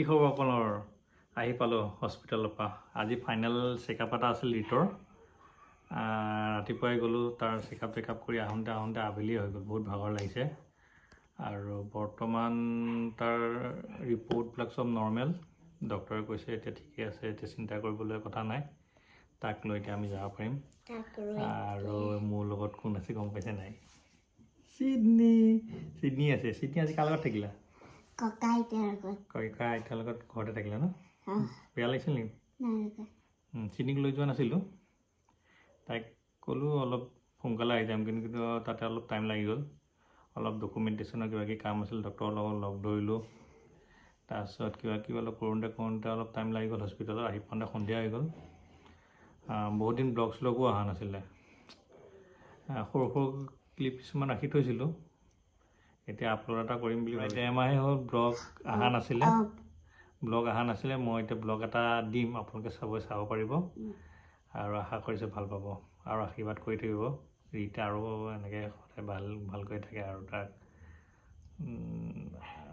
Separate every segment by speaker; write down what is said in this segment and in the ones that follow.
Speaker 1: কি খবৰ আপোনাৰ আহি পালোঁ হস্পিটেলৰ পৰা আজি ফাইনেল চেকআপ এটা আছিল ৰিটৰ ৰাতিপুৱাই গ'লোঁ তাৰ চেকআপ কৰি আহোঁতে আবেলি হৈ গ'ল বহুত ভাগৰ লাগিছে আৰু বৰ্তমান তাৰ ৰিপৰ্টবিলাক চব নৰ্মেল ডক্টৰে কৈছে এতিয়া ঠিকে আছে এতিয়া চিন্তা কৰিবলৈ কথা নাই তাক লৈ এতিয়া আমি যাব পাৰিম আৰু মোৰ লগত কোন আছে গম পাইছে নাই চিডনি আছে চিডনি আজি কাৰ লগত থাকিলা ককা আইতাৰ লগত ঘৰতে থাকিলা ন বেয়া লাগিছিল নেকি চিডনিক লৈ যোৱা নাছিলোঁ তাইক ক'লোঁ অলপ সোনকালে আহি যাম কিন্তু তাতে অলপ টাইম লাগি গ'ল অলপ ডকুমেণ্টেশ্যনৰ কিবা কাম আছিল ডক্টৰৰ লগত লগ ধৰিলোঁ তাৰপিছত কিবা অলপ কৰোঁতে অলপ টাইম লাগি গ'ল হস্পিটেলত আহি পাওঁতে সন্ধিয়া হৈ গ'ল বহুত দিন ব্লগ শ্লগো অহা নাছিলে সৰু ক্লিপ কিছুমান ৰাখি থৈছিলোঁ এতিয়া আপলোড এটা কৰিম বুলি এতিয়া এমাহে হ'ল ব্লগ অহা নাছিলে মই এতিয়া ব্লগ এটা দিম আপোনালোকে চাব পাৰিব আৰু আশা কৰিছোঁ ভাল পাব আৰু আশীৰ্বাদ কৰি থাকিব ৰীতা আৰু এনেকৈ সদায় ভালকৈ থাকে আৰু তাক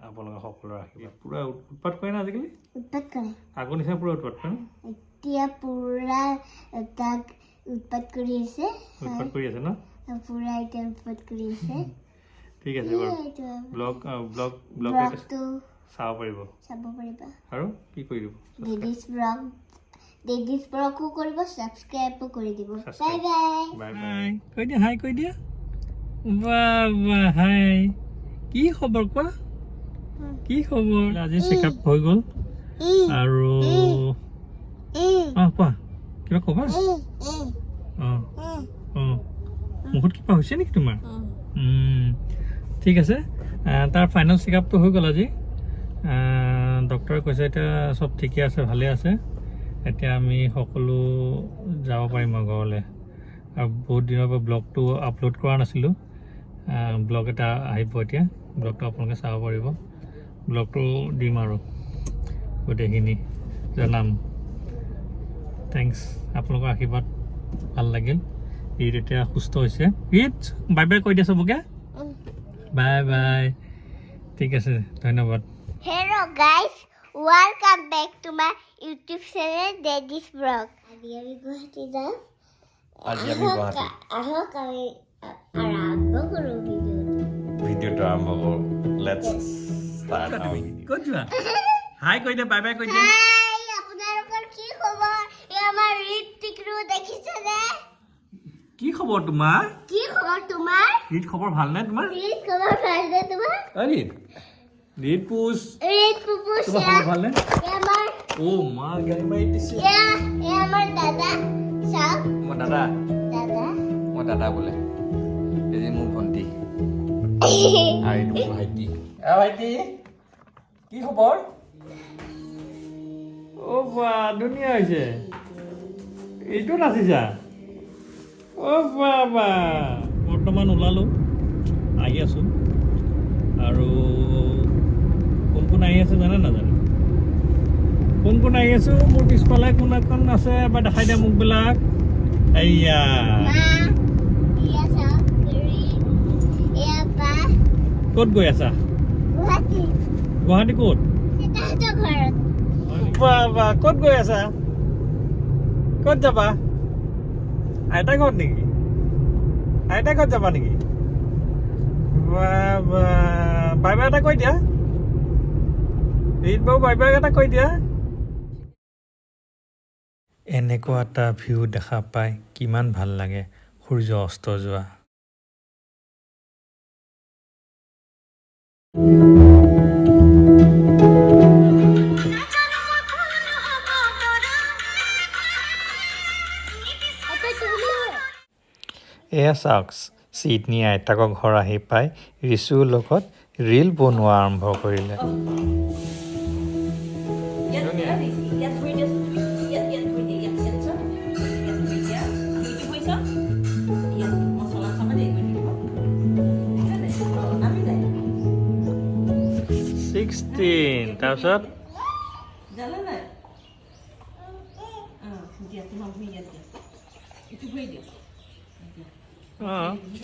Speaker 1: আপোনালোকে সকলোৰে আশীৰ্বাদ পূৰা উৎপাত কৰে না আজিকালি আগৰ নিচিনা পূৰা উৎপাত কৰে
Speaker 2: এতিয়া পূৰা তাক উৎপাত কৰি আছে
Speaker 1: ন
Speaker 2: পূৰা এতিয়া উৎপাত কৰি আছে
Speaker 1: ঠিক আছে বাৰু ব্লগ চাব পাৰিব আৰু কি কৰি দিব
Speaker 2: ডেডিজ ব্লগো কৰিব ছাবস্ক্ৰাইবো কৰি দিব বাই
Speaker 1: কৈ দিয়া হাই কৈ দিয়া বাহ হাই কি খবৰ কোৱা কি খবৰ আজি চেকআপ হৈ গ'ল আৰু কোৱা কিবা ক'বা মুখত কিবা হৈছে নেকি তোমাৰ ঠিক আছে তাৰ ফাইনেল চেকআপটো হৈ গ'ল আজি ডক্টৰে কৈছে এতিয়া চব ঠিকে আছে ভালে আছে এতিয়া আমি সকলো যাব পাৰিম আৰু ঘৰলৈ আৰু বহুত দিনৰ পৰা ব্লগটো আপলোড কৰা নাছিলোঁ ব্লগ এটা আহিব এতিয়া ব্লগটো আপোনালোকে চাব পাৰিব ব্লগটো দিম আৰু গোটেইখিনি জনাম থেংকছ আপোনালোকৰ আশীৰ্বাদ ভাল লাগিল ঈদ এতিয়া সুস্থ হৈছে ঈদ বাই বাই কৈ দিয়া চবকে বাই বাই ঠিক আছে ধন্যবাদ
Speaker 2: Hello guys, welcome back to my YouTube channel Daddy's Vlog. আজি আমি গুৱাহাটী যাম আহক আমি আৰম্ভ কৰোঁ
Speaker 3: ভিডিঅ'টো আৰম্ভ কৰোঁ লেটছ ষ্টাৰ্ট নাও
Speaker 1: ক'ত যোৱা হাই কৈ দিয়া বাই বাই কৈ দিয়া
Speaker 2: হাই আপোনালোকৰ কি খবৰ এই আমাৰ ঋতিকৰো দেখিছেনে
Speaker 1: কি খবৰ তোমাৰ ৰীত খবৰ ভাল নে তোমাৰ
Speaker 2: ঋত খবৰ ভালনে তোমাৰ
Speaker 1: ৰীত পুছ তোমাৰ খবৰ ভাল নে মা গাড়ী মাৰি দিছে
Speaker 2: আমাৰ দাদা চাওক
Speaker 3: মই দাদা বোলে এজি মোৰ ভণ্টি আৰু এইটো মোৰ ভাইটি ভাইটি কি খবৰ
Speaker 1: বা ধুনীয়া হৈছে এইটো নাচিছা বা বৰ্তমান ওলালোঁ আহি আছোঁ আৰু কোন আহি আছে জানে নাজানে কোন আহি আছোঁ মোৰ পিছফালে কোন এখন আছে এবাৰ দেখাই দিয়া মুখবিলাক এইয়া ক'ত গৈ আছা গুৱাহাটী ক'ত ক'ত গৈ আছা ক'ত যাবা আইতা ঘৰত নেকি আইতা ঘৰত যাবা নেকি বাই বাই এটা কৈ দিয়া ৰীত বাৰু বাই বাই এটা কৈ দিয়া এনেকুৱা এটা ভিউ দেখা পাই কিমান ভাল লাগে সূৰ্য অস্ত যোৱা এয়া চাওক চিডনি আইতাকৰ ঘৰ আহি পাই ৰিচুৰ লগত ৰীল বনোৱা আৰম্ভ কৰিলে তাৰপিছত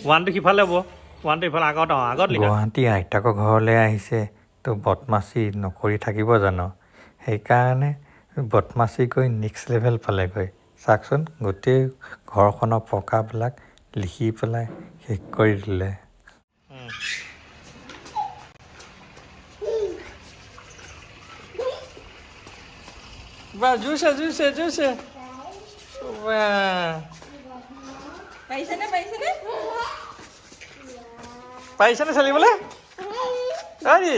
Speaker 1: ওৱানটো সিফালে হ'ব ওৱানটো ইফালে আগত লিখা গুৱাহাটী আইতাকৰ ঘৰলৈ আহিছে তো বদমাচি নকৰি থাকিব জানো
Speaker 4: সেইকাৰণে বদমাচি কৰি নেক্সট লেভেল পালেগৈ চাওকচোন গোটেই ঘৰখনৰ পকাবিলাক লিখি পেলাই শেষ কৰি দিলে
Speaker 1: বা জুইছে জুইছে জুইছে পাৰিছেনে চলিবলৈ আৰে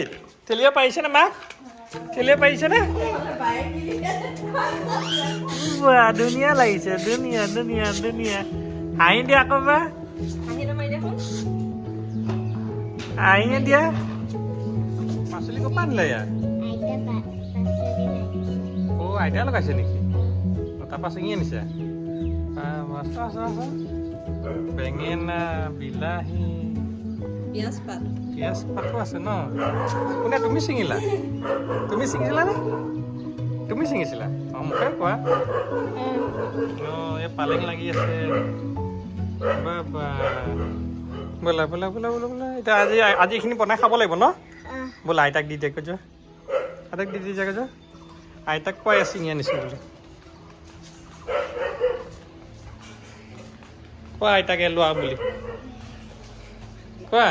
Speaker 1: তেলিয়া পাৰিছেনে মাক তেলিয়া পাৰিছেনে ধুনীয়া লাগিছে ধুনীয়া ধুনীয়া ধুনীয়া হাঁহি দিয়া আকৌ বা হাঁহিয়ে দিয়া পাচলি ক'ৰ পৰা আনিলে ইয়াৰ অ' আইতা লগাইছে নেকি তাৰপৰা ছিঙি আনিছে বেঙেনা বিলাহী পিঁয়াজ পাতো আছে ন কোনে তুমি ছিঙিলা তুমি ছিঙিছিলানে তুমি ছিঙিছিলা অঁ মোকে কোৱা অঁ এই পালেং লাগি আছে বাবা বোলা বোলা বোলা বোলা বোলা এতিয়া আজি এইখিনি বনাই খাব লাগিব ন বোলা আইতাক দি দিয়ে যোৱা আইতাক দি দিয়ে যোৱা আইতাক কৈ ছিঙি আনিছোঁ বুলি কোৱা আইতাকে লোৱা বুলি কোৱা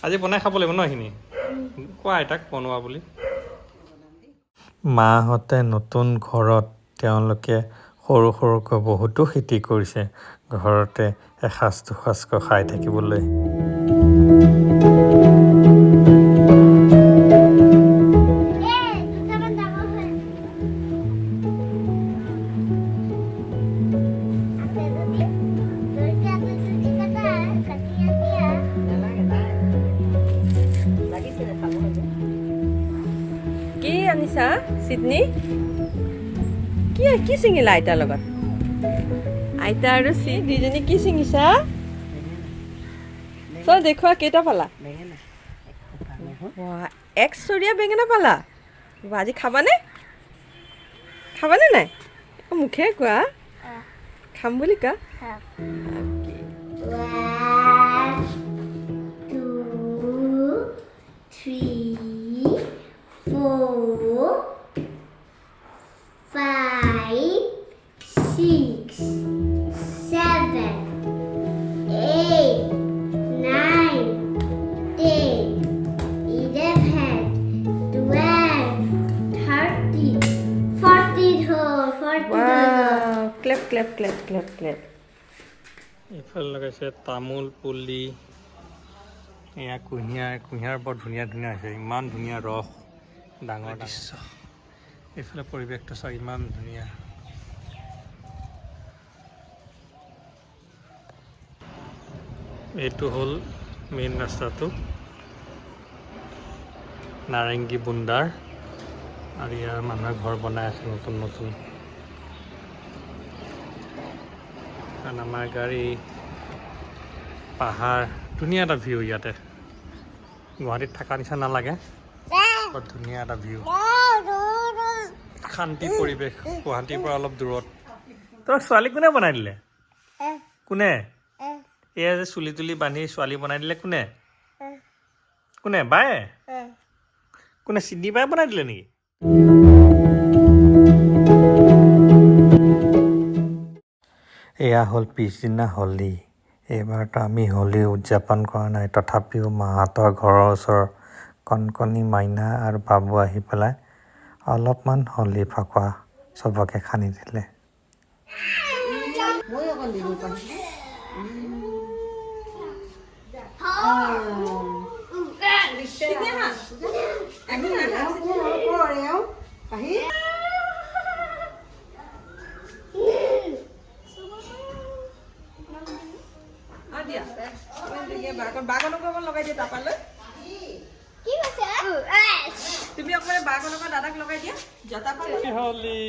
Speaker 1: আজি বনাই খাব লাগিব ন এইখিনি কোৱা আইতাক বনোৱা বুলি
Speaker 4: মাহঁতে নতুন ঘৰত তেওঁলোকে সৰু সৰুকৈ বহুতো খেতি কৰিছে ঘৰতে এসাঁজ দুসাঁজকৈ খাই থাকিবলৈ
Speaker 5: কি আনিছা সিডনী কি ছিঙিলা আইতাৰ লগত আইতা আৰু চি দুইজনী কি ছিঙিছা চল দেখুৱা কেইটা পালা এক চৰিয়া বেঙেনা পালা আজি খাবানে খাবানে নাই মুখেৰে কোৱা খাম বুলি কোৱা
Speaker 2: 2, 3, 4, 5, 6, 7, 8, 9, 10, 11, 12, 13, 14, 15, 16, 17, 18, 19, 20, 21, 22, 23, 24, 25, 26, 27, 28, 29, 30, 41, 42, 43.
Speaker 1: এইফালে লগাইছে তামোল পুলি কুঁহিয়াৰ বৰ ধুনীয়া ধুনীয়া হৈছে ইমান ধুনীয়া ৰস ডাঙৰ দৃশ্য এইফালে পৰিৱেশটো চাই ইমান ধুনীয়া এইটো হ'ল মেইন ৰাস্তাটো নাৰেংগী বুন্দাৰ আৰু ইয়াৰ মানুহে ঘৰ বনাই আছে নতুন নতুন কাৰণ আমাৰ গাড়ী পাহাৰ ধুনীয়া এটা ভিউ ইয়াতে গুৱাহাটীত থকা নিচিনা নালাগে বৰ ধুনীয়া এটা ভিউ শান্তি পৰিৱেশ গুৱাহাটীৰ পৰা অলপ দূৰত তোৰ ছোৱালী কোনে বনাই দিলে কোনে এয়া যে চুলি তুলি বান্ধি ছোৱালী বনাই দিলে কোনে কোনে বায়ে কোনে চিডনী বায়ে বনাই দিলে নেকি
Speaker 4: এয়া হ'ল পিছদিনা হোলী এইবাৰতো আমি হোলী উদযাপন কৰা নাই তথাপিও মাহঁতৰ ঘৰৰ ওচৰৰ কণকণী মাইনা আৰু বাবু আহি পেলাই অলপমান হোলী ফাকুৱা চবকে সানি দিলে
Speaker 5: লগাই দিয়া তাপালৈ তুমি অকলে বাগনক দাদাক লগাই দিয়া জতা পালে
Speaker 1: হোলী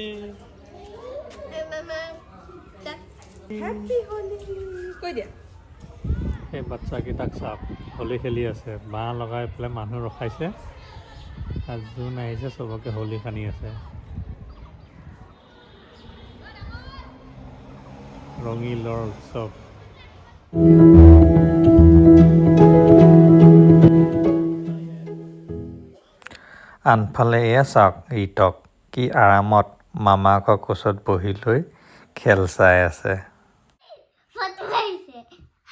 Speaker 5: হ্যাপি হোলী কৈ দিয়া
Speaker 1: সেই বাচ্চাকেইটাক চাপ হোলী খেলি আছে বাঁহ লগাই পেলাই মানুহ ৰখাইছে আৰু যোন আহিছে চবকে হোলী সানি আছে ৰঙিলৰ উৎসৱ
Speaker 4: আনফালে এয়া চাওক ৰিতক কি আৰামত মামাকৰ কোচত বহি লৈ খেল চাই আছে
Speaker 2: ফটো আহিছে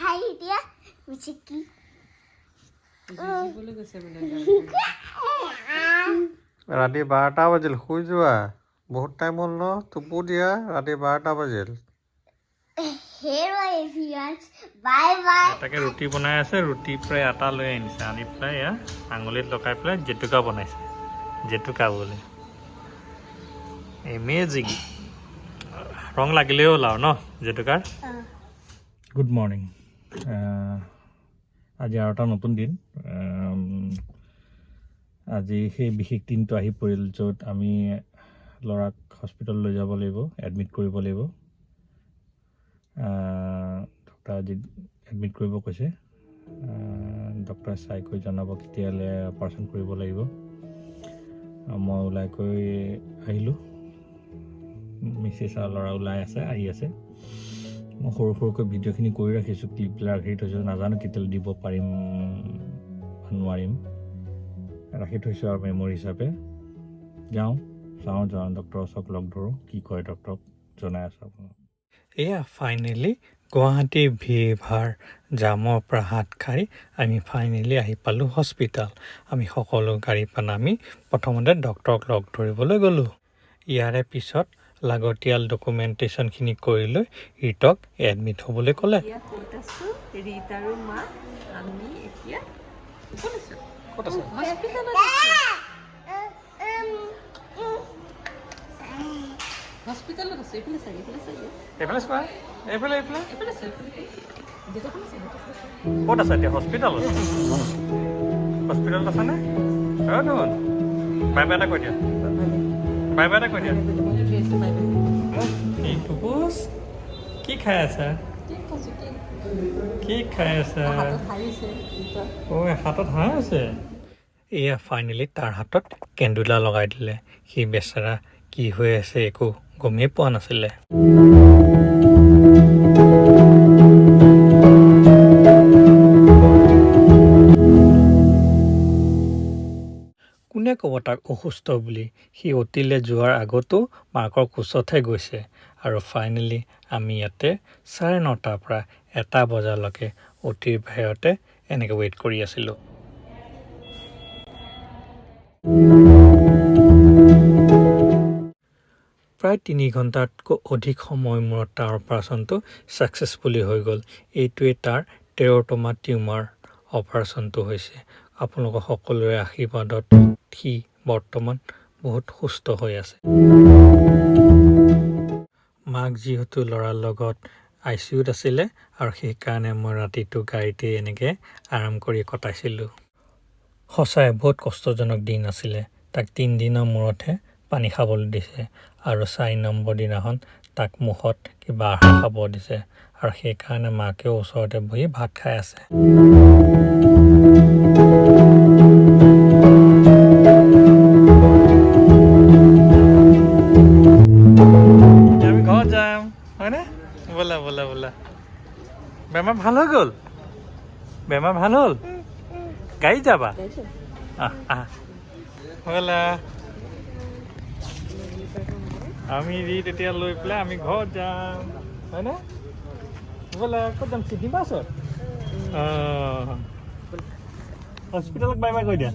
Speaker 2: হাই দিয়া মুচিকি
Speaker 4: ৰাতি 12টা বাজিল শুই যোৱা বহুত টাইম হ'ল ন টোপো দিয়া ৰাতি 12টা বাজিল
Speaker 2: হেৰো এভিয়ান্স বাই বাই
Speaker 1: তাকে ৰুটি বনাই আছে ৰুটি প্ৰায় আটা লৈ আনিছে আনি পেলাই এয়া আঙুলিত লগাই পেলাই জেতুকা বনাইছে জেতুকা বোলে এমেজিং ৰং লাগিলেও হ'ল আৰু ন জেতুকাৰ গুড মৰ্ণিং আজি আৰু এটা নতুন দিন আজি সেই বিশেষ দিনটো আহি পৰিল য'ত আমি ল'ৰাক হস্পিটেল লৈ যাব লাগিব এডমিট কৰিব লাগিব ডক্টৰ আজি এডমিট কৰিব কৈছে ডক্টৰে চাই কৈ জনাব কেতিয়ালৈ অপাৰেশ্যন কৰিব লাগিব মই ওলাই কৈ আহিলোঁ মিছেছ আৰু ল'ৰা ওলাই আছে আহি আছে মই সৰু সৰুকৈ ভিডিঅ'খিনি কৰি ৰাখিছোঁ ক্লিপবিলাক ৰাখি থৈছোঁ নাজানো কেতিয়ালৈ দিব পাৰিম নোৱাৰিম ৰাখি থৈছোঁ আৰু মেমৰি হিচাপে যাওঁ ডক্টৰৰ ওচৰত লগ ধৰোঁ কি কয় ডক্টৰক জনাই আছোঁ আপোনাক এয়া ফাইনেলি গুৱাহাটীৰ ভিৰ ভাৰ জামৰ পৰা হাত সাৰি আমি ফাইনেলি আহি পালোঁ হস্পিটেল আমি সকলো গাড়ী পৰা নামি প্ৰথমতে ডক্টৰক লগ ধৰিবলৈ গ'লোঁ ইয়াৰে পিছত লাগতিয়াল ডকুমেণ্টেশ্যনখিনি কৰি লৈ ৰিতক এডমিট হ'বলৈ ক'লে
Speaker 5: ৰীত আৰু মা আমি এতিয়া হস্পিটেলত আছোঁ এইফালে চাগে
Speaker 1: এইফালে চোৱা এইফালে ক'ত আছে এতিয়া হস্পিটেলত হস্পিটেলত আছেনে দেখোন বাই বাই এটা কৈ দিয়া বাই বাই এটা কৈ দিয়া টুপুচ কি খাই আছা কি খাই আছা হাতত হাঁহ আছে এয়া ফাইনেলি তাৰ হাতত কেন্দুলা লগাই দিলে সি বেচেৰা কি হৈ আছে একো গমেই পোৱা নাছিলে কোনে ক'ব তাক অসুস্থ বুলি সি অতিলৈ যোৱাৰ আগতো মাকৰ কোচতহে গৈছে আৰু ফাইনেলি আমি ইয়াতে 9:30 পৰা 1 বজালৈকে অতিৰ বাহিৰতে এনেকৈ ৱেইট কৰি আছিলোঁ প্ৰায় 3 ঘণ্টাতকৈ অধিক সময় মূৰত তাৰ অপাৰেশ্যনটো ছাকচেছফুলি হৈ গ'ল এইটোৱে তাৰ টেৰ'টমা টিউমাৰ অপাৰেশ্যনটো হৈছে আপোনালোকৰ সকলোৰে আশীৰ্বাদত সি বৰ্তমান বহুত সুস্থ হৈ আছে মাক যিহেতু ল'ৰাৰ লগত ICUত আছিলে আৰু সেইকাৰণে মই ৰাতিটো গাড়ীতে এনেকৈ আৰাম কৰি কটাইছিলোঁ সঁচাই বহুত কষ্টজনক দিন আছিলে তাক 3 দিনৰ মূৰতহে পানী খাবলৈ দিছে আৰু 4 নম্বৰ দিনাখন তাক মুখত কিবা আহাৰ খাব দিছে আৰু সেইকাৰণে মাকেও ওচৰতে বহি ভাত খাই আছে আমি ঘৰত যাম হয়নে ব'লা ব'লা ব'লা বেমাৰ ভাল হৈ গ'ল বেমাৰ ভাল হ'ল গাড়ীত যাবা ব'লা আমি তেতিয়া লৈ পেলাই আমি ঘৰত যাম হয়নে ব'লা ক'ত যাম চিটি বাছত হস্পিটেলত বাই বাই কৈ দিয়া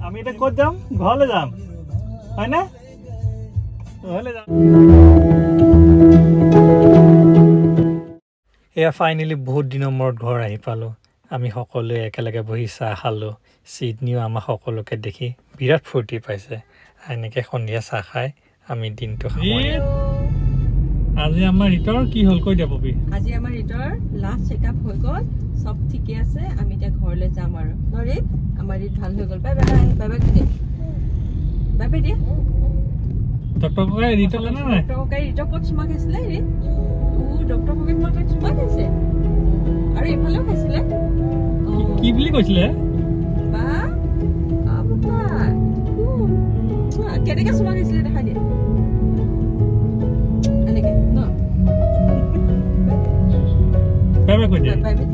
Speaker 1: আমি এতিয়া ক'ত যাম ঘৰলৈ যাম হয়নে ঘৰলৈ যাম এয়া ফাইনেলি বহুত দিনৰ মূৰত ঘৰ আহি পালোঁ আমি সকলোৱে একেলগে বহি চাহ খালোঁ চিডনীও আমাক সকলোকে দেখি বিৰাট ফূৰ্তি পাইছে এনেকৈ সন্ধিয়া চাহ খাই আমি দিনটো আজি আমাৰ ৰিতৰ কি হ'ল কৈ দিয়া পপি
Speaker 5: আজি আমাৰ ৰিতৰ লাষ্ট চেকআপ হৈ গ'ল সব ঠিকে আছে আমি এতিয়া ঘৰলৈ যাম আৰু ৰিত আমাৰ ৰিত ভাল হৈ গ'ল বাই বাই বাই বাই দিয়া বাই বাই দিয়া
Speaker 1: ডক্টৰ ককাই ৰিতৰ নে নাই
Speaker 5: ডক্টৰ ককাই ৰিতৰ ক'ত চুমা খাইছিলে ৰিত ডক্টৰ ককাই তোমাক চুমা খাইছে আৰু এইফালেও খাইছিলে
Speaker 1: কি বুলি কৈছিলে
Speaker 5: বা কেনেকৈ চুমা খাইছিলে দেখাই দিয়ে এনেকৈ ন
Speaker 1: বাই বাই কৈ দিয়া
Speaker 5: বাই বাই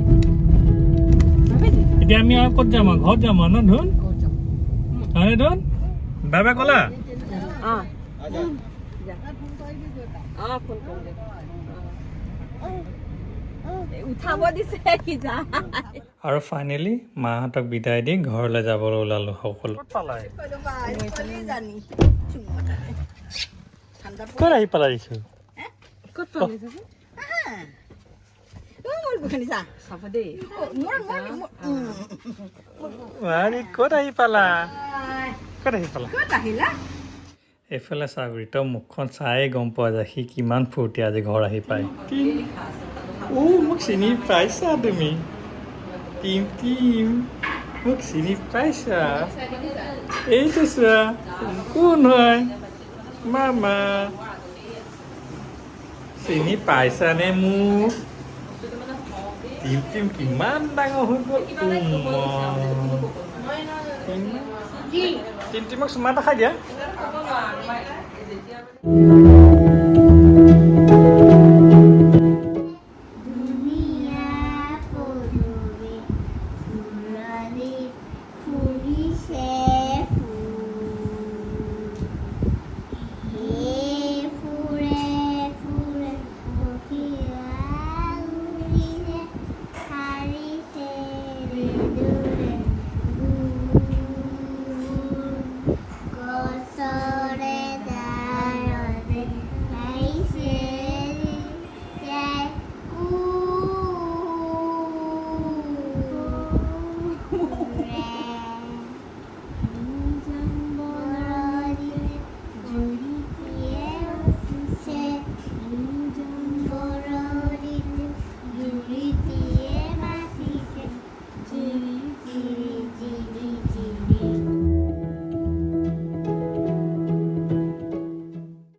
Speaker 1: এতিয়া আমি আৰু ক'ত যাম ঘৰত যাম ন ধুন হয়নে ধুন বাই বাই ক'লা
Speaker 5: অঁ অঁ ফোন কৰিম দে উঠাব দিছে কি যা
Speaker 1: আৰু ফাইনেলি মাহঁতক বিদায় দি ঘৰলৈ যাবলৈ ওলালো সকলো ক'ত আহি পেলাই দিছো
Speaker 5: ক'ত পালি চাব দেই
Speaker 1: ক'ত আহি পালা ক'ত আহি পালা এইফালে চাগৰি তই মুখখন চায়ে গম পোৱা যায় সি কিমান ফূৰ্তি আজি ঘৰ আহি পায় মোক চিনি পাইছা তুমি টিম টিম মোক চিনি পাইছা এইটো চোৱা কোন হয় মামা চিনি পাইছানে মোক টিম টিম কিমান ডাঙৰ হৈ গ'ল টিম টিমক চুমা এটা খাই দিয়া
Speaker 2: দুনিয়া পৰৱে ফুলনি ফুলিছে